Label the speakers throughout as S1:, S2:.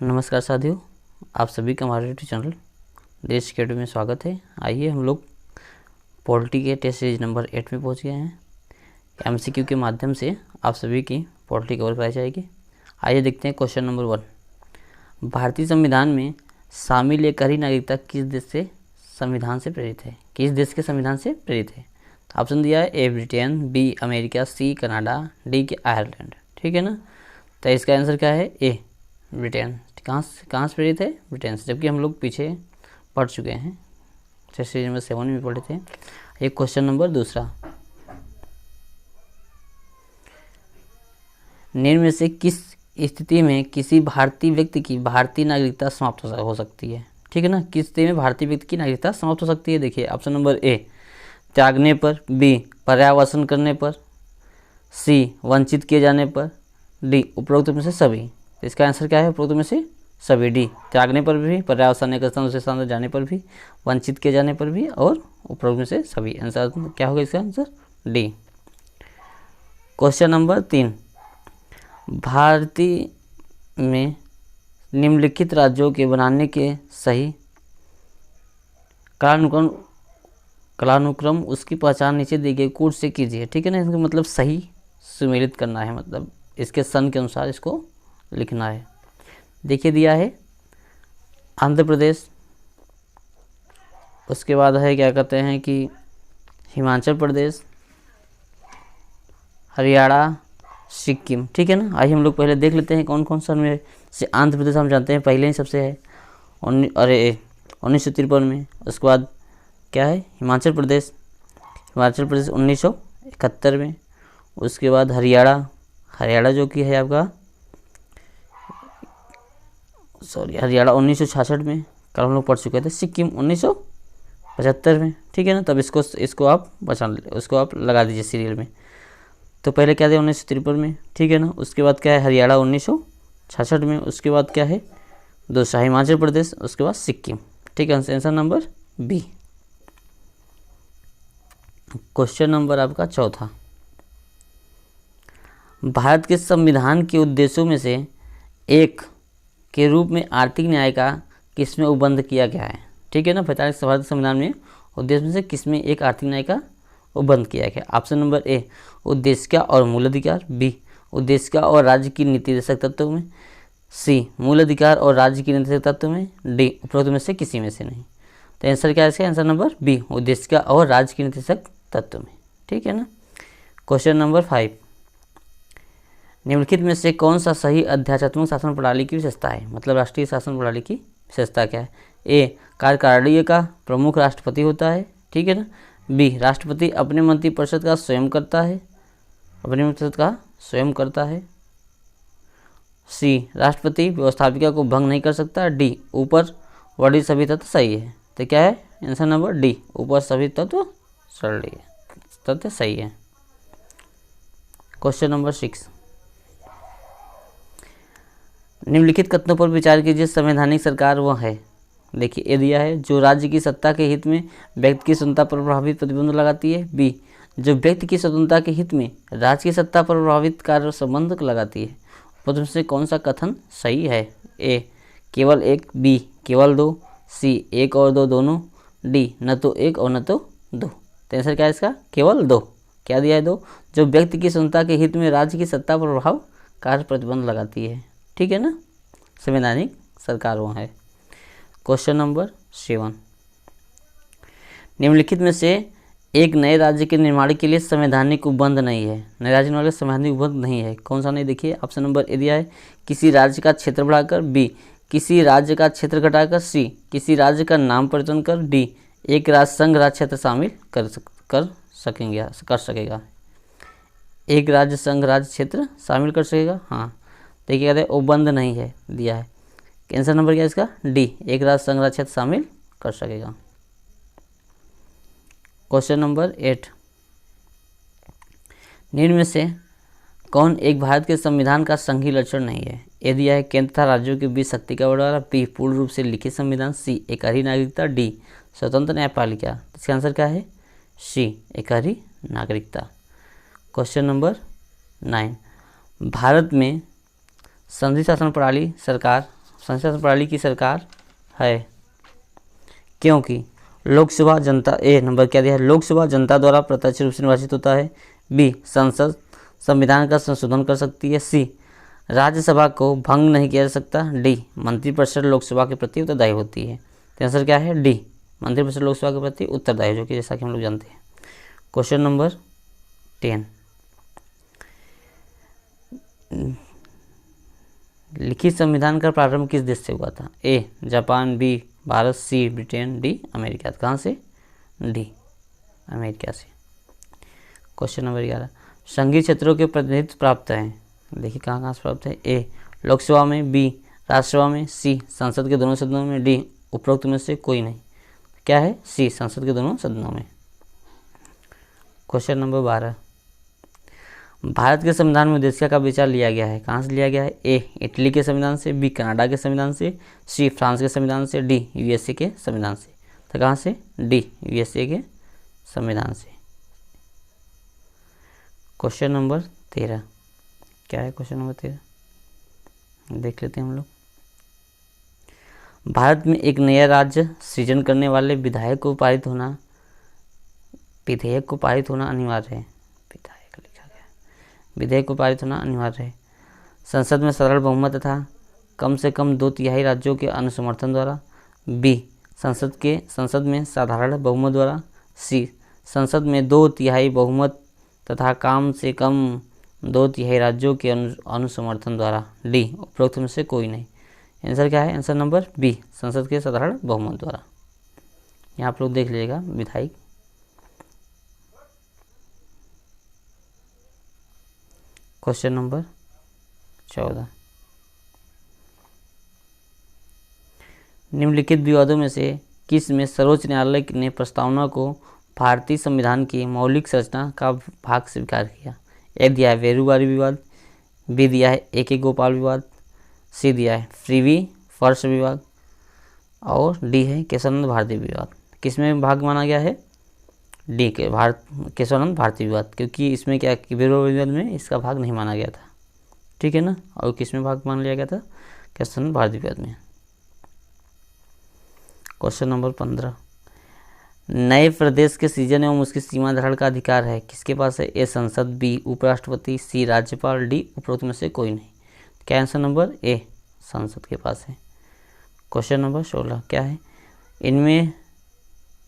S1: नमस्कार साथियों, आप सभी का हमारे यूट्यूब चैनल देश अकेडमी में स्वागत है। आइए हम लोग पॉलिटी के टेस्ट सीरीज नंबर 8 में पहुंच गए हैं। एमसीक्यू के माध्यम से आप सभी की पॉलिटी कवर कराई जाएगी। आइए देखते हैं क्वेश्चन नंबर 1। भारतीय संविधान में शामिल एक हरी नागरिकता किस देश से संविधान से प्रेरित है? किस देश के संविधान से प्रेरित है? ऑप्शन दिया है A Britain, B America, C Canada, D के आयरलैंड। ठीक है ना, तो इसका आंसर क्या है? A Britain. कहाँ से प्रेरित है? ब्रिटेन से, जबकि हम लोग पीछे पढ़ चुके हैं, सीरीज नंबर 7 में पढ़े थे। एक क्वेश्चन नंबर 2। निम्न में से किस स्थिति में किसी भारतीय व्यक्ति की भारतीय नागरिकता समाप्त हो सकती है? ठीक है ना, किस स्थिति में भारतीय व्यक्ति की नागरिकता समाप्त हो सकती है? देखिए ऑप्शन नंबर ए त्यागने पर, बी पर्यावसन करने पर, सी वंचित किए जाने पर, डी उपरोक्त में से सभी। तो इसका आंसर क्या है? उपरोक्त में से सभी, डी। त्यागने पर भी, पर्यावसन एक स्थान दूसरे स्थान पर जाने पर भी, वंचित किए जाने पर भी और उपरोक्त में से सभी। आंसर क्या होगा इसका आंसर? डी। Question number 3। भारतीय में निम्नलिखित राज्यों के बनाने के सही कालानुक्रम उसकी पहचान नीचे दिए गए कोड से कीजिए। ठीक है ना, इसका मतलब सही सुमेलित करना है, मतलब इसके सन के अनुसार इसको लिखना है। देखिए दिया है आंध्र प्रदेश, उसके बाद है क्या कहते हैं कि हिमाचल प्रदेश, हरियाणा, सिक्किम। ठीक है ना, आइए हम लोग पहले देख लेते हैं कौन कौन सा में से। आंध्र प्रदेश हम जानते हैं पहले ही सबसे है 1953 में। उसके बाद क्या है? हिमाचल प्रदेश 1971 में। उसके बाद हरियाणा जो कि है आपका हरियाणा 1966 में, कल हम लोग पढ़ चुके थे। सिक्किम 1975 में। ठीक है ना, तब इसको आप उसको आप लगा दीजिए सीरियल में। तो पहले क्या था? 1953 में। ठीक है ना, उसके बाद क्या है? हरियाणा 1966 में। उसके बाद क्या है? दूसरा हिमाचल प्रदेश, उसके बाद सिक्किम। ठीक है, answer number B. Question number आपका 4। भारत के संविधान के उद्देश्यों में से एक के रूप में आर्थिक न्याय का किसमें उपबंध किया गया है? ठीक है ना, 45 भारत संविधान में उद्देश्य में से किसमें एक आर्थिक न्याय का उपबंध किया गया? ऑप्शन नंबर ए उद्देश्य और मूल अधिकार, बी उद्देश्य और राज्य की नीतिदेशक तत्वों में, सी मूल अधिकार और राज्य की नीतिदेशक तत्व में, डी उपरोक्त में से किसी में से नहीं। तो आंसर क्या है इसका? आंसर नंबर बी उद्देश्य और राज्य की नीतिदेशक तत्व में। ठीक है ना। Question number 5। निम्नलिखित में से कौन सा सही अध्यात्मक शासन प्रणाली की विशेषता है? मतलब राष्ट्रीय शासन प्रणाली की विशेषता क्या है? ए कार्यकारिणी का प्रमुख राष्ट्रपति होता है। ठीक है ना, बी राष्ट्रपति अपने मंत्रिपरिषद का स्वयं करता है, सी राष्ट्रपति व्यवस्थापिका को भंग नहीं कर सकता, डी ऊपर वर्णित सभी तत्व सही है। तो क्या है आंसर नंबर डी ऊपर सभी तत्व सही है। Question number 6। निम्नलिखित कथनों पर विचार कीजिए। संवैधानिक सरकार वह है, देखिए ये दिया है, जो राज्य की सत्ता के हित में व्यक्ति की स्वतंत्रता पर प्रभावित प्रतिबंध लगाती है, बी जो व्यक्ति की स्वतंत्रता के हित में राज्य की सत्ता पर प्रभावित कार्य संबंध लगाती है। प्रथम से कौन सा कथन सही है? ए केवल एक, बी केवल दो, सी एक और दो दोनों, डी न तो एक और न तो दो। तो आंसर क्या है इसका? केवल दो। क्या दिया है? दो। जो व्यक्ति की स्वतंत्रता के हित में राज्य की सत्ता पर प्रभाव कार्य प्रतिबंध लगाती है। ठीक है ना, संवैधानिक सरकार वह है। Question number 7। निम्नलिखित में से एक नए राज्य के निर्माण के लिए संवैधानिक उपबंध नहीं है। नए राज्य निर्माण के संवैधानिक उपबंध नहीं है, कौन सा नहीं? देखिए ऑप्शन नंबर ए दिया है, किसी राज्य का क्षेत्र बढ़ाकर, बी किसी राज्य का क्षेत्र घटाकर, सी किसी राज्य का नाम परिवर्तन कर, डी एक राज्य संघ राज्य क्षेत्र शामिल कर सकेगा। एक राज्य संघ राज्य क्षेत्र शामिल कर सकेगा। हाँ, देखिए कहते हैं उपबंध नहीं है दिया है। आंसर नंबर क्या है इसका? डी एक राज्य संघ राज्य क्षेत्र शामिल कर सकेगा। Question number 8। निम्न में से कौन एक भारत के संविधान का संघीय लक्षण नहीं है? ए दिया है केंद्र तथा राज्यों के बीच शक्ति का बंटवारा, बी पूर्ण रूप से लिखित संविधान, सी एकहरी नागरिकता, डी स्वतंत्र न्यायपालिका। इसका आंसर क्या है? सी एकहरी नागरिकता। Question number 9। भारत में संधि शासन प्रणाली सरकार संसद प्रणाली की सरकार है, क्योंकि लोकसभा जनता नंबर क्या दिया है, लोकसभा जनता द्वारा प्रत्यक्ष रूप से निर्वाचित होता है। बी, संसद संविधान का संशोधन कर सकती है। सी, राज्यसभा को भंग नहीं किया जा सकता। डी, मंत्रिपरिषद लोकसभा के प्रति उत्तरदायी होती है। तो आंसर क्या है, डी, मंत्रिपरिषद लोकसभा के प्रति उत्तरदायी, जो कि जैसा कि हम लोग जानते हैं। क्वेश्चन नंबर 10, लिखित संविधान का प्रारंभ किस देश से हुआ था? ए, जापान। बी, भारत। सी, ब्रिटेन। D, America. कहाँ से? डी, अमेरिका से। क्वेश्चन नंबर 11, संघीय क्षेत्रों के प्रतिनिधित्व प्राप्त हैं। देखिए कहाँ कहाँ से प्राप्त है। ए, लोकसभा में। बी, राज्यसभा में। सी, संसद के दोनों सदनों में। डी, उपरोक्त में से कोई नहीं। क्या है? सी, संसद के दोनों सदनों में। क्वेश्चन नंबर 12, भारत के संविधान में उद्देशिका का विचार लिया गया है। कहाँ से लिया गया है? ए, इटली के संविधान से। बी, कनाडा के संविधान से। सी, फ्रांस के संविधान से। डी, यूएसए के संविधान से। तो कहाँ से? डी, यूएसए के संविधान से। क्वेश्चन नंबर 13, क्या है क्वेश्चन नंबर 13? देख लेते हैं हम लोग। भारत में एक नया राज्य सृजन करने वाले विधेयक को पारित होना अनिवार्य है। विधेयक को पारित होना अनिवार्य है। संसद में सरल बहुमत तथा कम से कम 2/3 राज्यों के अनुसमर्थन द्वारा। बी, संसद में साधारण बहुमत द्वारा। सी, संसद में 2/3 बहुमत तथा कम से कम 2/3 राज्यों के अनुसमर्थन द्वारा। डी, उपरोक्त में से कोई नहीं। आंसर क्या है? आंसर नंबर बी, संसद के साधारण बहुमत द्वारा। यहाँ आप लोग देख लीजिएगा विधायक। क्वेश्चन नंबर 14, निम्नलिखित विवादों में से किस में सर्वोच्च न्यायालय ने प्रस्तावना को भारतीय संविधान की मौलिक संरचना का भाग स्वीकार किया? ए दिया है वेरूबारी विवाद। बी दिया है ए.के. गोपाल विवाद। सी दिया है फ्रीवी फर्श विवाद। और डी है केशवानंद भारती विवाद। किसमें भाग माना गया है? डी के केशवानंद भारती विवाद, क्योंकि इसमें क्या वेरूबारी विवाद में इसका भाग नहीं माना गया था। ठीक है ना? और किसमें भाग मान लिया गया था? केशवानंद भारती विवाद में। क्वेश्चन नंबर 15, नए प्रदेश के सृजन एवं उसकी सीमा धारण का अधिकार है किसके पास है? ए, संसद। बी, उपराष्ट्रपति। सी, राज्यपाल। डी, उपरोक्त में से कोई नहीं। क्या आंसर नंबर ए, संसद के पास है। क्वेश्चन नंबर 16, क्या है?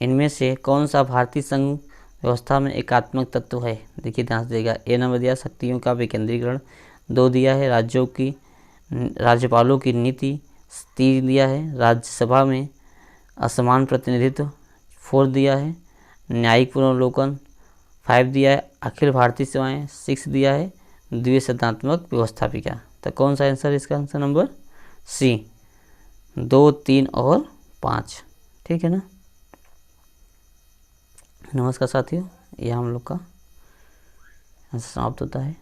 S1: इनमें से कौन सा भारतीय संघ व्यवस्था में एकात्मक तत्व है? देखिए ध्यान से देगा। ए नंबर दिया शक्तियों का विकेंद्रीकरण। 2 दिया है राज्यपालों की नीति। 3 दिया है राज्यसभा में असमान प्रतिनिधित्व। 4 दिया है न्यायिक पुनर्वलोकन। 5 दिया है अखिल भारतीय सेवाएं। 6 दिया है द्विसदनात्मक व्यवस्थापिका। तो कौन सा आंसर है इसका? आंसर नंबर सी, 2, 3 और 5। ठीक है ना? नमस्कार साथियों, यह हम लोग का समाप्त होता है।